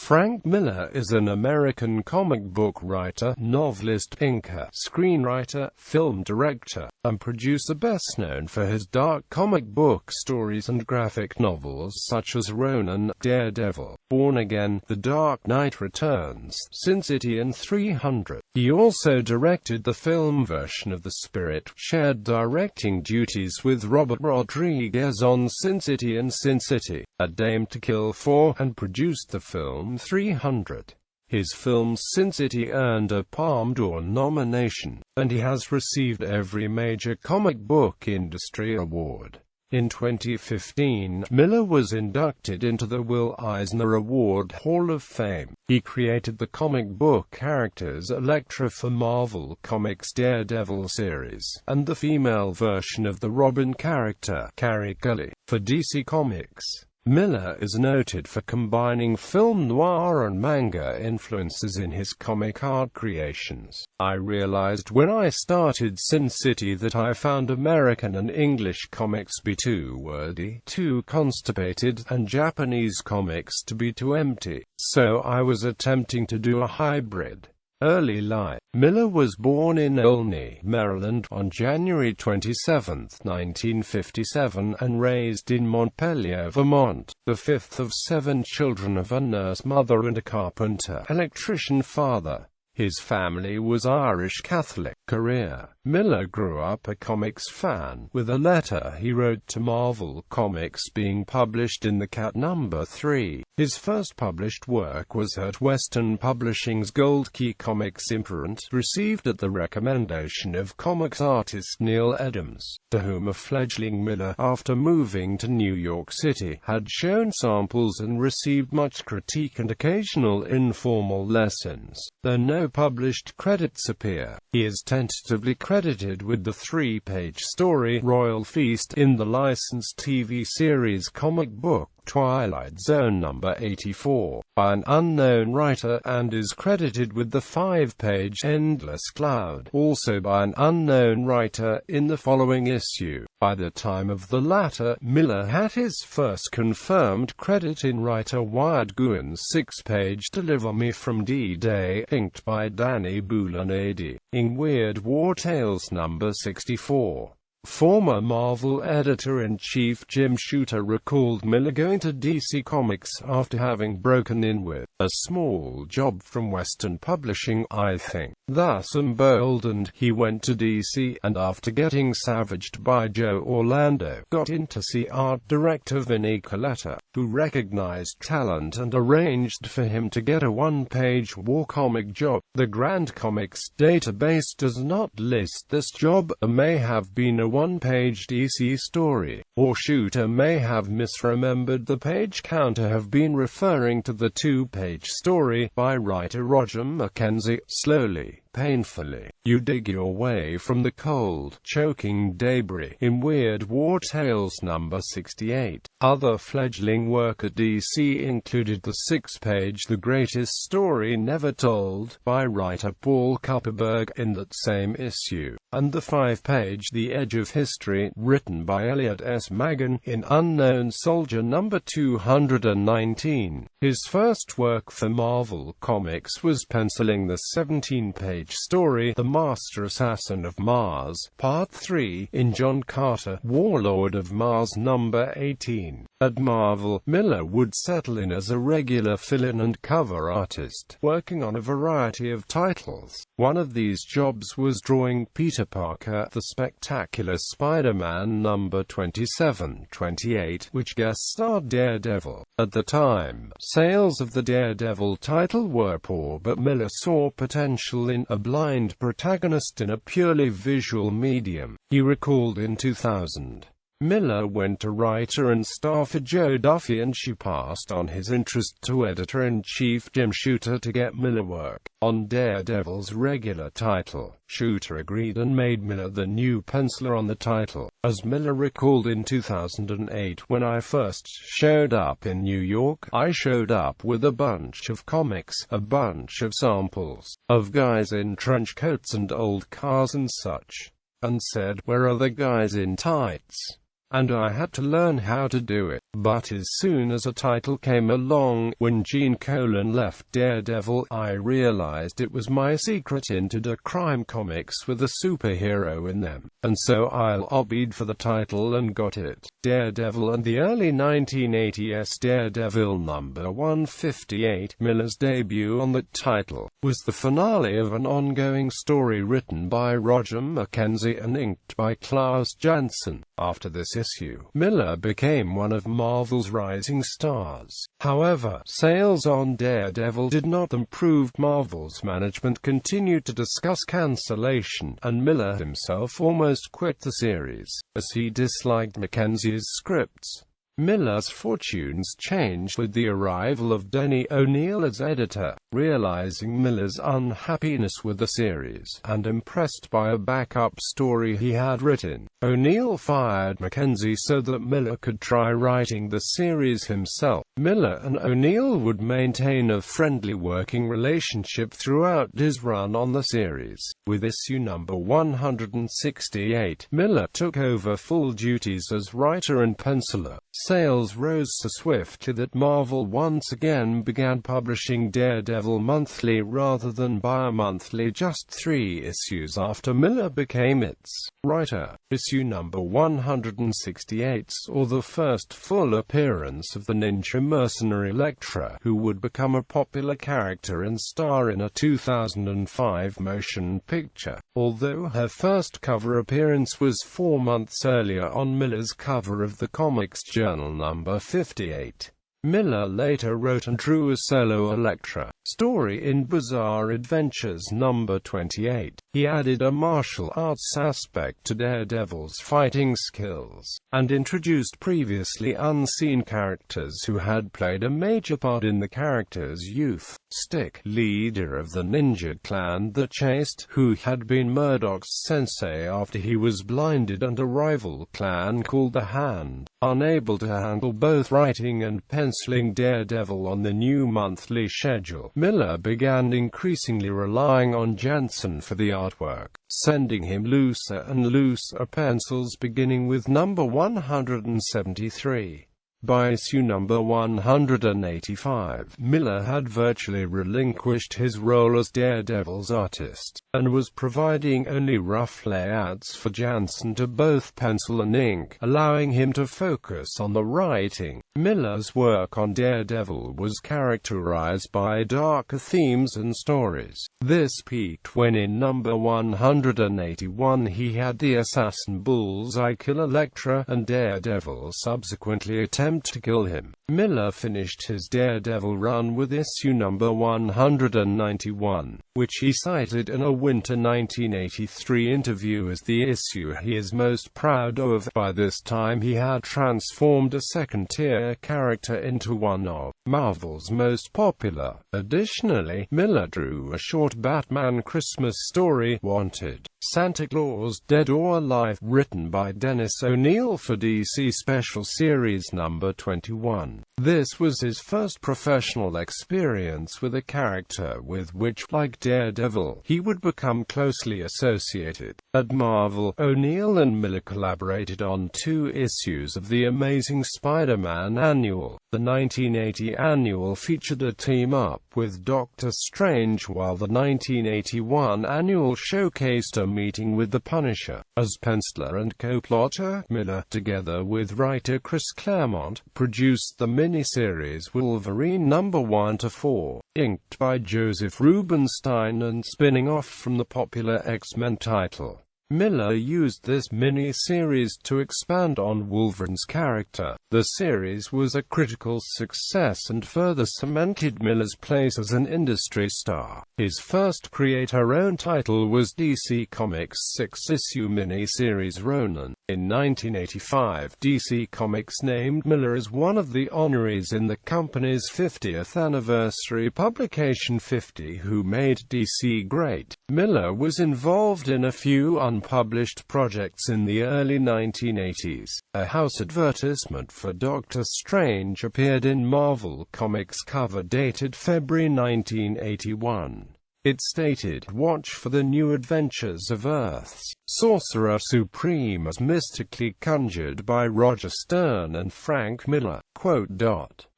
Frank Miller is an American comic book writer, novelist, inker, screenwriter, film director, and producer best known for his dark comic book stories and graphic novels such as Ronin, Daredevil, Born Again, The Dark Knight Returns, Sin City and 300. He also directed the film version of The Spirit, shared directing duties with Robert Rodriguez on Sin City and Sin City, A Dame to Kill For, and produced the film 300. His film Sin City earned a Palme d'Or nomination, and he has received every major comic book industry award. In 2015, Miller was inducted into the Eisner Award Hall of Fame. He created the comic book characters Elektra for Marvel Comics' Daredevil series, and the female version of the Robin character, Carrie Kelly, for DC Comics. Miller is noted for combining film noir and manga influences in his comic art creations. I realized when I started Sin City that I found American and English comics be too wordy, too constipated, and Japanese comics to be too empty. So I was attempting to do a hybrid. Early life. Miller was born in Olney, Maryland, on January 27, 1957, and raised in Montpelier, Vermont, the fifth of 7 children of a nurse mother and a carpenter electrician father. His family was Irish Catholic. Career. Miller grew up a comics fan, with a letter he wrote to Marvel Comics being published in the Cat No. 3. His first published work was at Western Publishing's Gold Key Comics imprint, received at the recommendation of comics artist Neil Adams, to whom a fledgling Miller, after moving to New York City, had shown samples and received much critique and occasional informal lessons. Though no published credits appear, he is tentatively credited with the 3-page story Royal Feast in the licensed TV series comic book Twilight Zone No. 84, by an unknown writer, and is credited with the 5-page Endless Cloud, also by an unknown writer, in the following issue. By the time of the latter, Miller had his first confirmed credit in writer Wired Guin's 6-page Deliver Me from D-Day, inked by Danny Boulanadi, in Weird War Tales No. 64. Former Marvel editor-in-chief Jim Shooter recalled Miller going to DC Comics after having broken in with a small job from Western Publishing, I think. Thus emboldened, he went to DC, and after getting savaged by Joe Orlando, got in to see art director Vinnie Coletta, who recognized talent and arranged for him to get a 1-page war comic job. The Grand Comics database does not list this job. It may have been a 1-page DC story, or Shooter may have misremembered the page count to have been referring to the 2-page story by writer Roger Mackenzie. Slowly, painfully, you dig your way from the cold, choking debris in Weird War Tales No. 68. Other fledgling work at DC included the 6-page The Greatest Story Never Told, by writer Paul Kupperberg, in that same issue, and the 5-page The Edge of History, written by Elliot S. Magan, in Unknown Soldier No. 219. His first work for Marvel Comics was penciling the 17-page story The Master Assassin of Mars, Part 3, in John Carter, Warlord of Mars No. 18. At Marvel, Miller would settle in as a regular fill-in and cover artist, working on a variety of titles. One of these jobs was drawing Peter Parker, The Spectacular Spider-Man No. 27-28, which guest-starred Daredevil. At the time, sales of the Daredevil title were poor, but Miller saw potential in a blind protagonist in a purely visual medium. He recalled in 2000, Miller went to writer and staffer Joe Duffy, and she passed on his interest to editor-in-chief Jim Shooter to get Miller work on Daredevil's regular title. Shooter agreed and made Miller the new penciler on the title. As Miller recalled in 2008, when I first showed up in New York, I showed up with a bunch of comics, a bunch of samples, of guys in trench coats and old cars and such, and said, "Where are the guys in tights?" And I had to learn how to do it. But as soon as a title came along, when Gene Colan left Daredevil, I realized it was my secret into the crime comics with a superhero in them. And so I lobbied for the title and got it. Daredevil and the early 1980s Daredevil number 158, Miller's debut on that title, was the finale of an ongoing story written by Roger Mackenzie and inked by Klaus Janson. After this issue, Miller became one of Marvel's rising stars. However, sales on Daredevil did not improve. Marvel's management continued to discuss cancellation, and Miller himself almost quit the series, as he disliked Mackenzie's scripts. Miller's fortunes changed with the arrival of Denny O'Neil as editor. Realizing Miller's unhappiness with the series, and impressed by a backup story he had written, O'Neil fired Mackenzie so that Miller could try writing the series himself. Miller and O'Neil would maintain a friendly working relationship throughout his run on the series. With issue number 168, Miller took over full duties as writer and penciler. Sales rose so swiftly that Marvel once again began publishing Daredevil monthly rather than bi-monthly, just 3 issues after Miller became its writer. Issue number 168 saw the first full appearance of the ninja mercenary Elektra, who would become a popular character and star in a 2005 motion picture, although her first cover appearance was 4 months earlier on Miller's cover of the Comics Journal number 58. Miller later wrote and drew a solo Elektra story in Bizarre Adventures number 28. He added a martial arts aspect to Daredevil's fighting skills, and introduced previously unseen characters who had played a major part in the character's youth. Stick, leader of the ninja clan The Chased, who had been Murdoch's sensei after he was blinded, and a rival clan called The Hand. Unable to handle both writing and penciling Daredevil on the new monthly schedule, Miller began increasingly relying on Janson for the artwork, sending him looser and looser pencils beginning with number 173. By issue number 185, Miller had virtually relinquished his role as Daredevil's artist, and was providing only rough layouts for Janson to both pencil and ink, allowing him to focus on the writing. Miller's work on Daredevil was characterized by darker themes and stories. This peaked when in number 181 he had the assassin Bullseye kill Elektra, and Daredevil subsequently attempt to kill him. Miller finished his Daredevil run with issue number 191, which he cited in a winter 1983 interview as the issue he is most proud of. By this time he had transformed a second-tier character into one of Marvel's most popular. Additionally, Miller drew a short Batman Christmas story, Wanted, Santa Claus Dead or Alive, written by Dennis O'Neil for DC Special Series number 21. This was his first professional experience with a character with which, like Daredevil, he would become closely associated. At Marvel, O'Neil and Miller collaborated on 2 issues of the Amazing Spider-Man annual. The 1980 annual featured a team-up with Doctor Strange, while the 1981 annual showcased a meeting with the Punisher. As penciler and co-plotter, Miller, together with writer Chris Claremont, produced the miniseries Wolverine number 1-4, inked by Joseph Rubinstein and spinning off from the popular X-Men title. Miller used this mini-series to expand on Wolverine's character. The series was a critical success and further cemented Miller's place as an industry star. His first create-her-own title was DC Comics' 6-issue mini-series Ronin. In 1985, DC Comics named Miller as one of the honorees in the company's 50th anniversary publication 50 Who Made DC Great. Miller was involved in a few unpublished projects in the early 1980s. A house advertisement for Doctor Strange appeared in Marvel Comics cover dated February 1981. It stated, "Watch for the new adventures of Earth's Sorcerer Supreme as mystically conjured by Roger Stern and Frank Miller."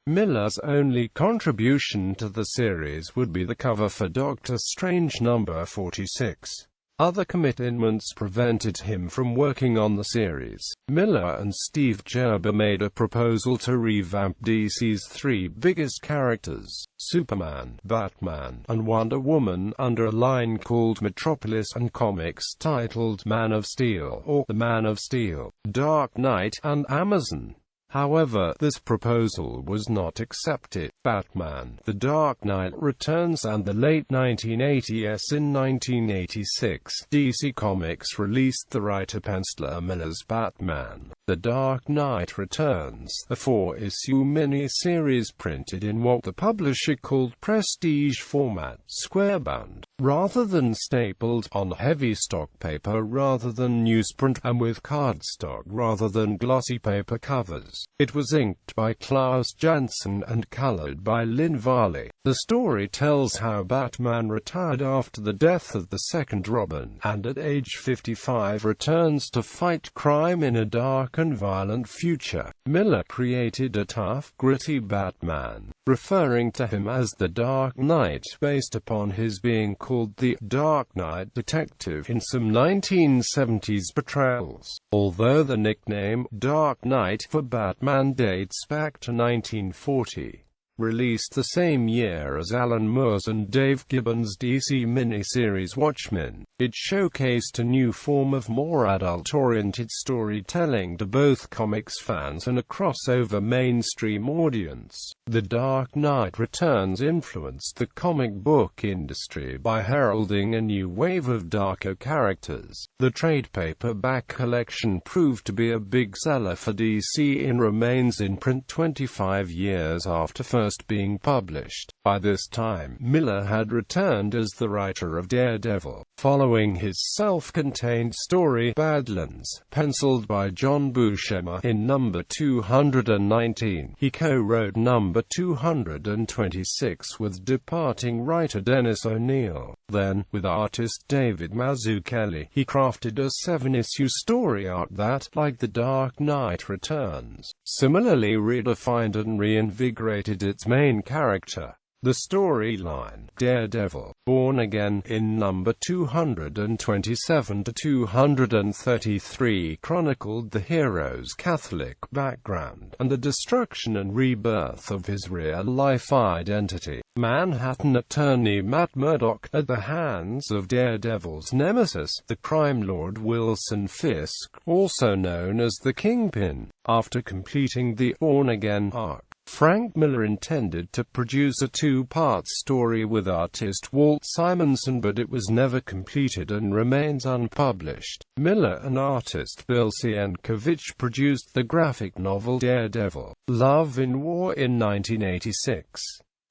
Miller's only contribution to the series would be the cover for Doctor Strange number 46. Other commitments prevented him from working on the series. Miller and Steve Gerber made a proposal to revamp DC's three biggest characters, Superman, Batman, and Wonder Woman, under a line called Metropolis and comics titled Man of Steel, or The Man of Steel, Dark Knight, and Amazon. However, this proposal was not accepted. Batman, The Dark Knight Returns and the late 1980s. In 1986, DC Comics released the writer-penciler Miller's Batman, The Dark Knight Returns, a 4-issue mini-series printed in what the publisher called prestige format, squarebound, rather than stapled, on heavy stock paper rather than newsprint, and with cardstock rather than glossy paper covers. It was inked by Klaus Janson and colored by Lynn Varley. The story tells how Batman retired after the death of the second Robin, and at age 55 returns to fight crime in a dark and violent future. Miller created a tough, gritty Batman, referring to him as the Dark Knight based upon his being called the Dark Knight Detective in some 1970s portrayals. Although the nickname Dark Knight for Batman dates back to 1940. Released the same year as Alan Moore's and Dave Gibbons' DC miniseries Watchmen, it showcased a new form of more adult-oriented storytelling to both comics fans and a crossover mainstream audience. The Dark Knight Returns influenced the comic book industry by heralding a new wave of darker characters. The trade paperback collection proved to be a big seller for DC and remains in print 25 years after first being published. By this time, Miller had returned as the writer of Daredevil, following his self-contained story Badlands, penciled by John Buscema. In number 219, he co-wrote number 226 with departing writer Dennis O'Neil. Then, with artist David Mazzucchelli, he crafted a 7-issue story arc that, like The Dark Knight Returns, similarly redefined and reinvigorated its main character. The storyline, Daredevil, Born Again, in number 227 to 233, chronicled the hero's Catholic background, and the destruction and rebirth of his real-life identity. Manhattan attorney Matt Murdock, at the hands of Daredevil's nemesis, the crime lord Wilson Fisk, also known as the Kingpin. After completing the Born Again arc, Frank Miller intended to produce a two-part story with artist Walt Simonson, but it was never completed and remains unpublished. Miller and artist Bill Sienkiewicz produced the graphic novel Daredevil, Love in War in 1986.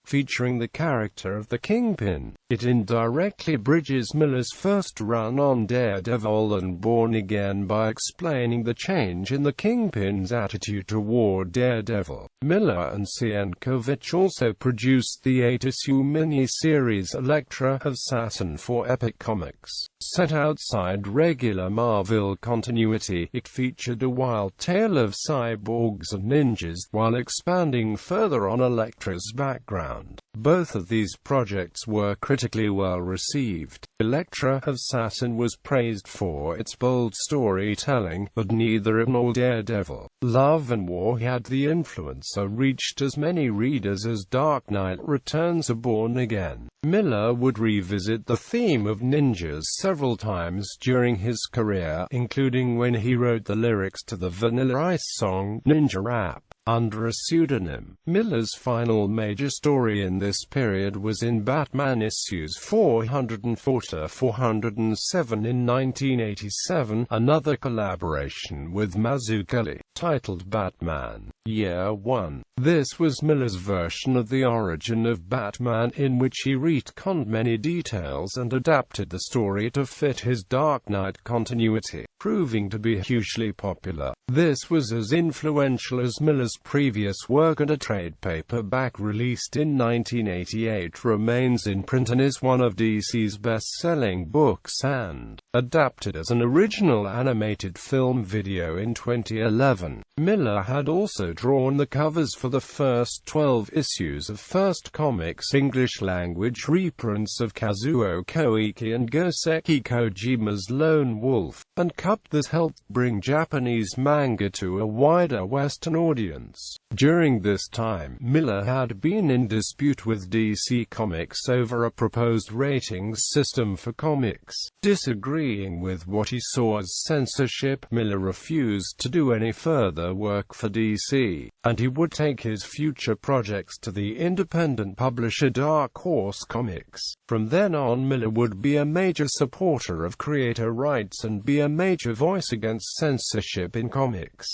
Featuring the character of the Kingpin, it indirectly bridges Miller's first run on Daredevil and Born Again by explaining the change in the Kingpin's attitude toward Daredevil. Miller and Sienkiewicz also produced the 8-issue mini-series Elektra of Saturn for Epic Comics. Set outside regular Marvel continuity, it featured a wild tale of cyborgs and ninjas, while expanding further on Elektra's background. Both of these projects were critically well received. Elektra of Saturn was praised for its bold storytelling, but neither it nor Daredevil, Love and War had the influence or reached as many readers as Dark Knight Returns or Born Again. Miller would revisit the theme of ninjas several times during his career, including when he wrote the lyrics to the Vanilla Ice song, Ninja Rap, under a pseudonym. Miller's final major story in this period was in Batman issues 404 to 407 in 1987, another collaboration with Mazzucchelli. titled Batman, Year One. This was Miller's version of the origin of Batman, in which he retconned many details and adapted the story to fit his Dark Knight continuity, proving to be hugely popular. This was as influential as Miller's previous work, and a trade paperback released in 1988 remains in print and is one of DC's best-selling books, and adapted as an original animated film video in 2011. Miller had also drawn the covers for the first 12 issues of First Comics' English-language reprints of Kazuo Koike and Goseki Kojima's Lone Wolf, and cup that helped bring Japanese manga to a wider Western audience. During this time, Miller had been in dispute with DC Comics over a proposed ratings system for comics. Disagreeing with what he saw as censorship, Miller refused to do any further work for DC, and he would take his future projects to the independent publisher Dark Horse Comics. From then on, Miller would be a major supporter of creator rights and be a major voice against censorship in comics.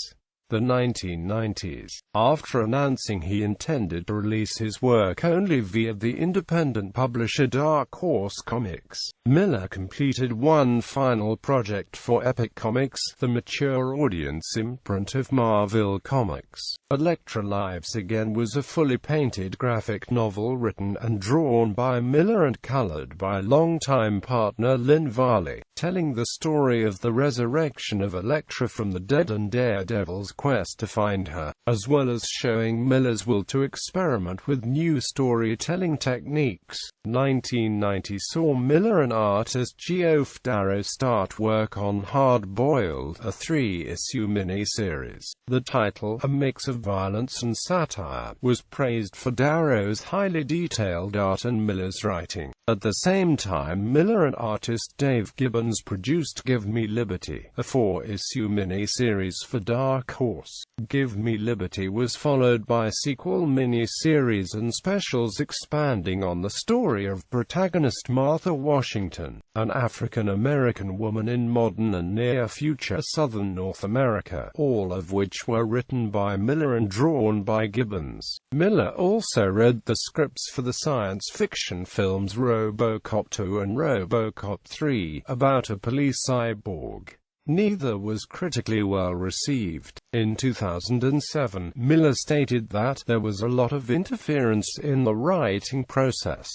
The 1990s. After announcing he intended to release his work only via the independent publisher Dark Horse Comics, Miller completed one final project for Epic Comics, the mature audience imprint of Marvel Comics. Elektra Lives Again was a fully painted graphic novel written and drawn by Miller and colored by longtime partner Lynn Varley, telling the story of the resurrection of Elektra from the dead and Daredevil's quest to find her, as well as showing Miller's will to experiment with new storytelling techniques. 1990 saw Miller and artist Geoff Darrow start work on Hard Boiled, a 3-issue miniseries. The title, a mix of violence and satire, was praised for Darrow's highly detailed art and Miller's writing. At the same time, Miller and artist Dave Gibbons produced Give Me Liberty, a 4-issue miniseries for Dark Horse. Give Me Liberty was followed by sequel miniseries and specials expanding on the story of protagonist Martha Washington, an African-American woman in modern and near-future Southern North America, all of which were written by Miller and drawn by Gibbons. Miller also read the scripts for the science fiction films RoboCop 2 and RoboCop 3, about a police cyborg. Neither was critically well received. In 2007, Miller stated that there was a lot of interference in the writing process.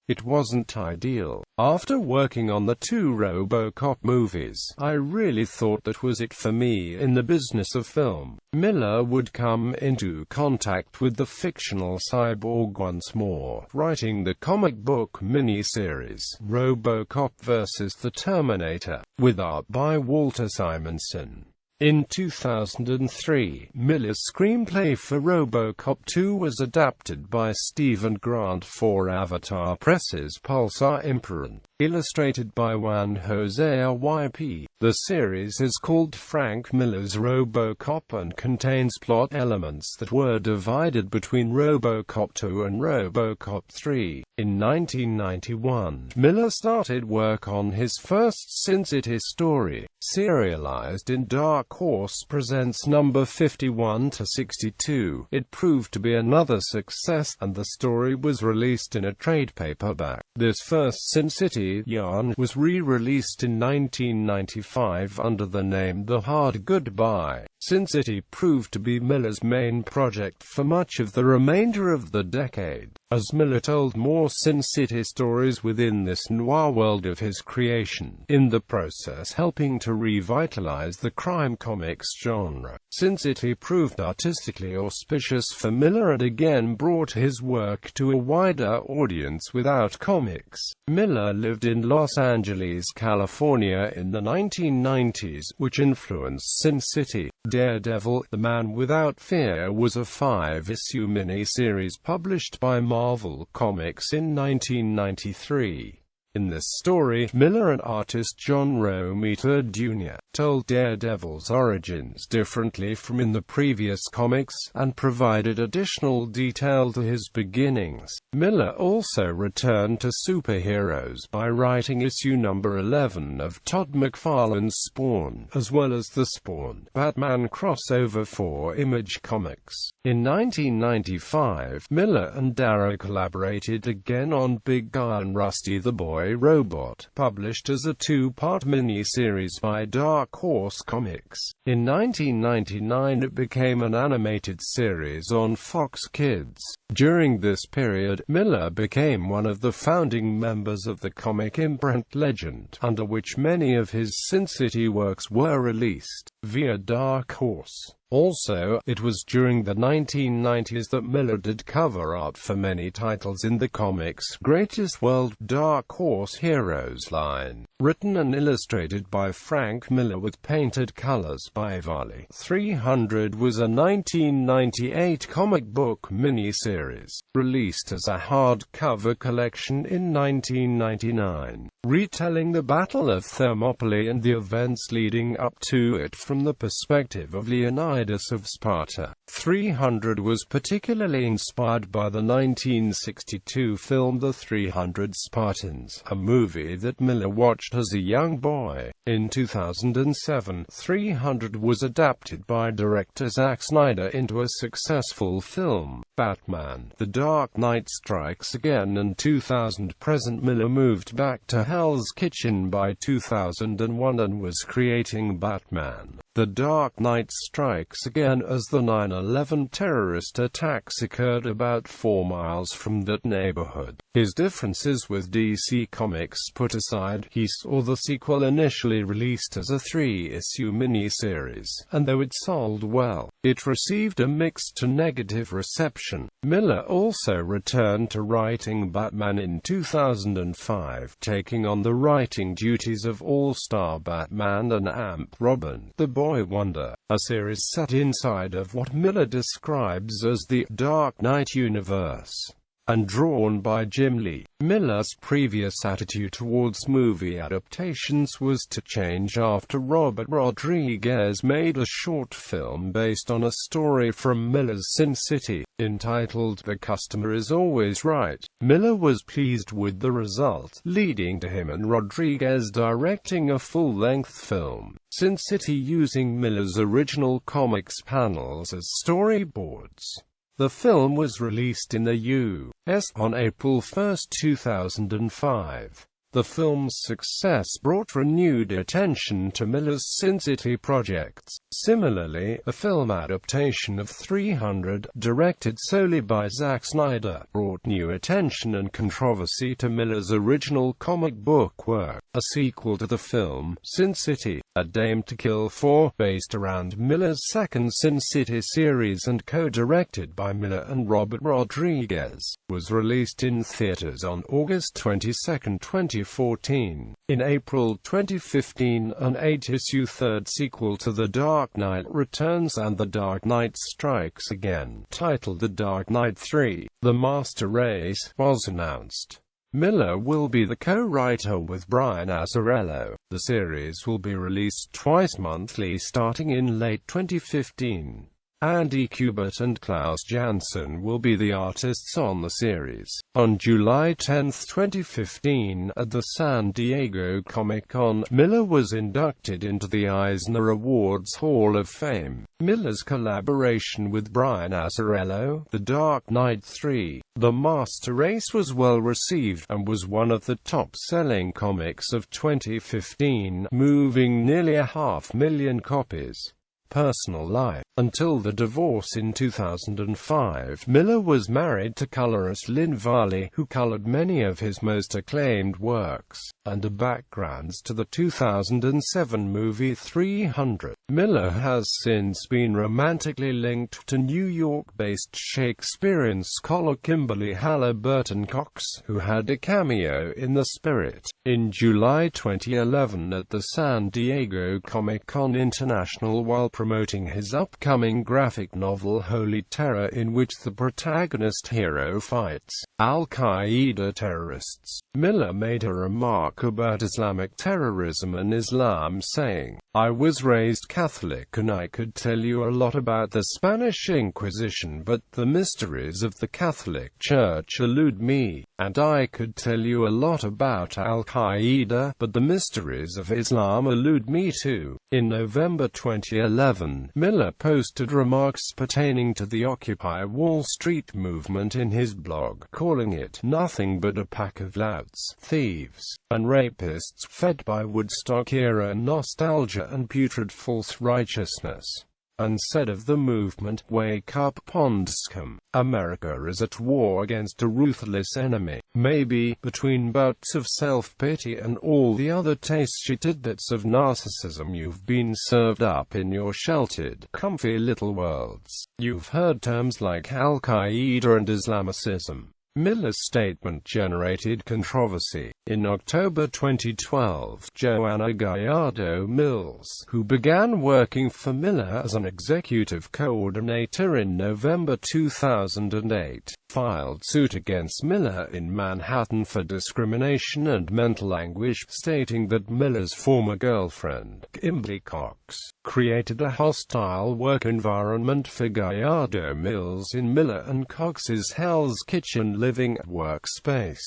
It wasn't ideal. After working on the 2 RoboCop movies, I really thought that was it for me in the business of film. Miller would come into contact with the fictional cyborg once more, writing the comic book miniseries, RoboCop vs. the Terminator, with art by Walter Simonson. In 2003, Miller's screenplay for RoboCop 2 was adapted by Stephen Grant for Avatar Press's Pulsar imprint, illustrated by Juan Jose YP. The series is called Frank Miller's RoboCop and contains plot elements that were divided between RoboCop 2 and RoboCop 3. In 1991, Miller started work on his first Sin City story, serialized in Dark Horse Presents number 51 to 62. It proved to be another success, and the story was released in a trade paperback. This first Sin City yarn was re-released in 1995 under the name The Hard Goodbye. Sin City proved to be Miller's main project for much of the remainder of the decade, as Miller told more Sin City stories within this noir world of his creation, in the process helping to revitalize the crime comics genre. Sin City proved artistically auspicious for Miller and again brought his work to a wider audience without comics. Miller lived in Los Angeles, California in the 1990s, which influenced Sin City. Daredevil, The Man Without Fear was a 5-issue miniseries published by Marvel Comics in 1993. In this story, Miller and artist John Romita Jr. told Daredevil's origins differently from in the previous comics, and provided additional detail to his beginnings. Miller also returned to superheroes by writing issue number 11 of Todd McFarlane's Spawn, as well as the Spawn Batman crossover for Image Comics. In 1995, Miller and Darrow collaborated again on Big Guy and Rusty the Boy Robot, published as a two-part mini-series by Dark Horse Comics. In 1999 it became an animated series on Fox Kids. During this period, Miller became one of the founding members of the comic imprint Legend, under which many of his Sin City works were released, via Dark Horse. Also, it was during the 1990s that Miller did cover art for many titles in the comics' Greatest World Dark Horse Heroes line, written and illustrated by Frank Miller with painted colors by Varley. 300 was a 1998 comic book miniseries, released as a hardcover collection in 1999, retelling the Battle of Thermopylae and the events leading up to it from the perspective of Leonidas of Sparta. 300 was particularly inspired by the 1962 film The 300 Spartans, a movie that Miller watched as a young boy. In 2007, 300 was adapted by director Zack Snyder into a successful film, Batman: The Dark Knight Strikes Again. In 2000 present Miller moved back to Hell's Kitchen by 2001 and was creating Batman: The Dark Knight Strikes Again as the 9/11 terrorist attacks occurred about 4 miles from that neighborhood. His differences with DC Comics put aside, he saw the sequel initially released as a 3-issue miniseries, and though it sold well, it received a mixed to negative reception. Miller also returned to writing Batman in 2005, taking on the writing duties of All-Star Batman and Amp Robin, the Boy Wonder, a series set inside of what Miller describes as the Dark Knight universe, and drawn by Jim Lee. Miller's previous attitude towards movie adaptations was to change after Robert Rodriguez made a short film based on a story from Miller's Sin City, entitled The Customer Is Always Right. Miller was pleased with the result, leading to him and Rodriguez directing a full-length film, Sin City, using Miller's original comics panels as storyboards. The film was released in the U.S. on April 1, 2005. The film's success brought renewed attention to Miller's Sin City projects. Similarly, a film adaptation of 300, directed solely by Zack Snyder, brought new attention and controversy to Miller's original comic book work. A sequel to the film, Sin City: A Dame to Kill For, based around Miller's second Sin City series and co-directed by Miller and Robert Rodriguez, was released in theaters on August 22, 2014. In April 2015, an 8-issue third sequel to The Dark Knight Returns and The Dark Knight Strikes Again, titled The Dark Knight 3: The Master Race, was announced. Miller will be the co-writer with Brian Azzarello. The series will be released twice monthly starting in late 2015. Andy Kubert and Klaus Janson will be the artists on the series. On July 10, 2015, at the San Diego Comic-Con, Miller was inducted into the Eisner Awards Hall of Fame. Miller's collaboration with Brian Azzarello, The Dark Knight 3: The Master Race, was well received, and was one of the top-selling comics of 2015, moving nearly 500,000 copies. Personal life. Until the divorce in 2005, Miller was married to colorist Lynn Varley, who colored many of his most acclaimed works, and backgrounds to the 2007 movie 300. Miller has since been romantically linked to New York-based Shakespearean scholar Kimberly Halliburton Cox, who had a cameo in The Spirit. In July 2011 at the San Diego Comic-Con International, while promoting his upcoming graphic novel Holy Terror, in which the protagonist hero fights Al-Qaeda terrorists. Miller made a remark about Islamic terrorism and Islam, saying, "I was raised Catholic and I could tell you a lot about the Spanish Inquisition, but the mysteries of the Catholic Church elude me. And I could tell you a lot about Al-Qaeda, but the mysteries of Islam elude me too." In November 2011, Miller posted remarks pertaining to the Occupy Wall Street movement in his blog, calling it nothing but a pack of louts, thieves, and rapists fed by Woodstock-era nostalgia and putrid false righteousness, and said of the movement, "Wake up, Pondscom. America is at war against a ruthless enemy. Maybe, between bouts of self-pity and all the other tasty tidbits of narcissism you've been served up in your sheltered, comfy little worlds, you've heard terms like Al-Qaeda and Islamicism." Miller's statement generated controversy. In October 2012, Joanna Gallardo-Mills, who began working for Miller as an executive coordinator in November 2008, filed suit against Miller in Manhattan for discrimination and mental anguish, stating that Miller's former girlfriend, Kimberly Cox, created a hostile work environment for Gallardo-Mills in Miller and Cox's Hell's Kitchen living workspace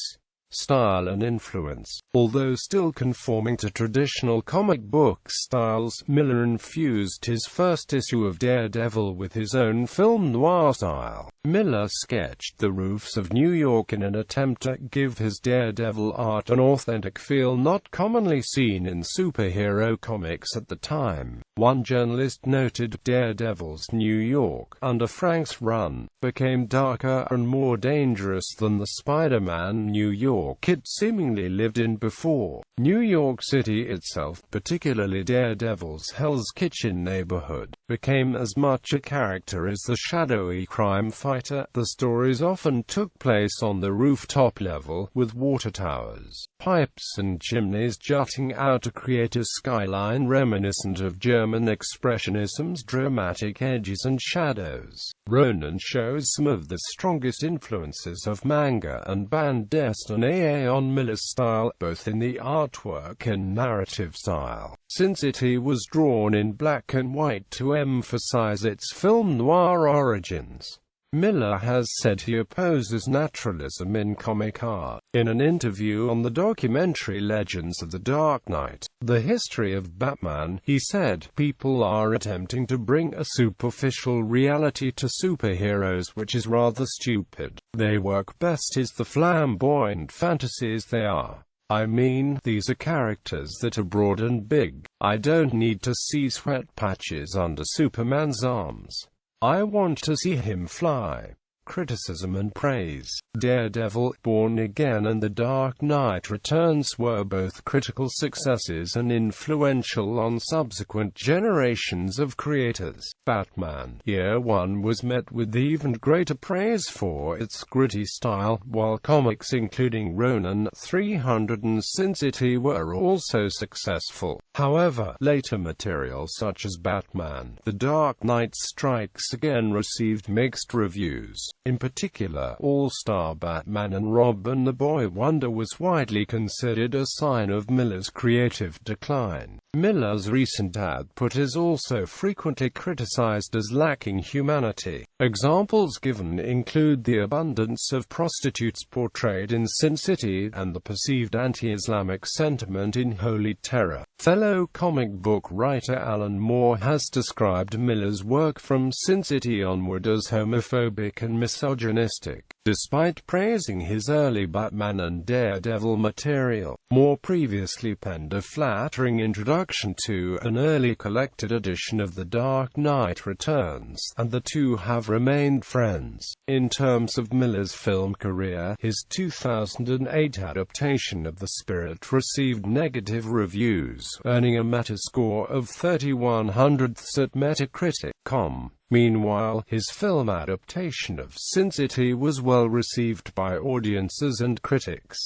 style and influence. Although still conforming to traditional comic book styles, Miller infused his first issue of Daredevil with his own film noir style. Miller sketched the roofs of New York in an attempt to give his Daredevil art an authentic feel not commonly seen in superhero comics at the time. One journalist noted, "Daredevil's New York, under Frank's run, became darker and more dangerous than the Spider-Man New York it seemingly lived in before. New York City itself, particularly Daredevil's Hell's Kitchen neighborhood, became as much a character as the shadowy crime fighter. The stories often took place on the rooftop level, with water towers, pipes and chimneys jutting out to create a skyline reminiscent of German Expressionism's dramatic edges and shadows." Ronin shows some of the strongest influences of manga and band dessinée on Miller's style, both in the artwork and narrative style. Sin City was drawn in black and white to emphasize its film noir origins. Miller has said he opposes naturalism in comic art. In an interview on the documentary Legends of the Dark Knight, The History of Batman, he said, "People are attempting to bring a superficial reality to superheroes which is rather stupid. They work best as the flamboyant fantasies they are. I mean, these are characters that are broad and big. I don't need to see sweat patches under Superman's arms. I want to see him fly." Criticism and praise. Daredevil, Born Again and The Dark Knight Returns were both critical successes and influential on subsequent generations of creators. Batman Year One was met with even greater praise for its gritty style, while comics including Ronin 300 and Sin City were also successful. However, later material such as Batman The Dark Knight Strikes Again received mixed reviews. In particular, All-Star Batman and Robin the Boy Wonder was widely considered a sign of Miller's creative decline. Miller's recent output is also frequently criticized as lacking humanity. Examples given include the abundance of prostitutes portrayed in Sin City, and the perceived anti-Islamic sentiment in Holy Terror. Fellow comic book writer Alan Moore has described Miller's work from Sin City onward as homophobic and misogynistic. Despite praising his early Batman and Daredevil material, Moore previously penned a flattering introduction to an early collected edition of The Dark Knight Returns, and the two have remained friends. In terms of Miller's film career, his 2008 adaptation of The Spirit received negative reviews, earning a Metascore of 31/100 at Metacritic.com. Meanwhile, his film adaptation of Sin City was well received by audiences and critics.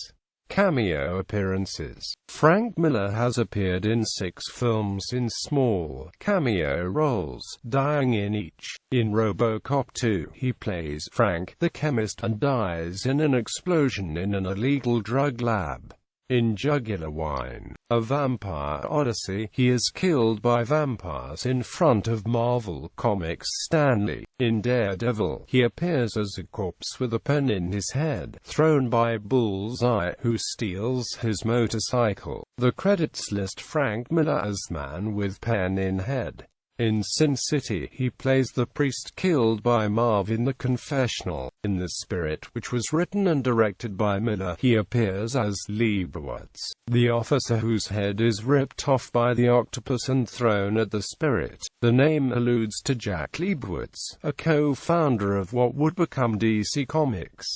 Cameo appearances. Frank Miller has appeared in 6 films in small cameo roles, dying in each. In RoboCop 2, he plays Frank, the chemist, and dies in an explosion in an illegal drug lab. In Jugular Wine, A Vampire Odyssey, he is killed by vampires in front of Marvel Comics' Stan Lee. In Daredevil, he appears as a corpse with a pen in his head, thrown by Bullseye, who steals his motorcycle. The credits list Frank Miller as Man with Pen in Head. In Sin City, he plays the priest killed by Marv in The Confessional. In The Spirit, which was written and directed by Miller, he appears as Leibowitz, the officer whose head is ripped off by the octopus and thrown at the Spirit. The name alludes to Jack Leibowitz, a co-founder of what would become DC Comics.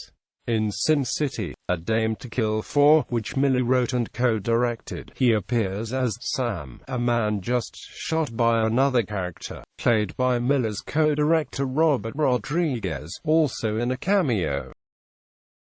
In Sin City, A Dame to Kill For, which Miller wrote and co-directed, he appears as Sam, a man just shot by another character, played by Miller's co-director Robert Rodriguez, also in a cameo.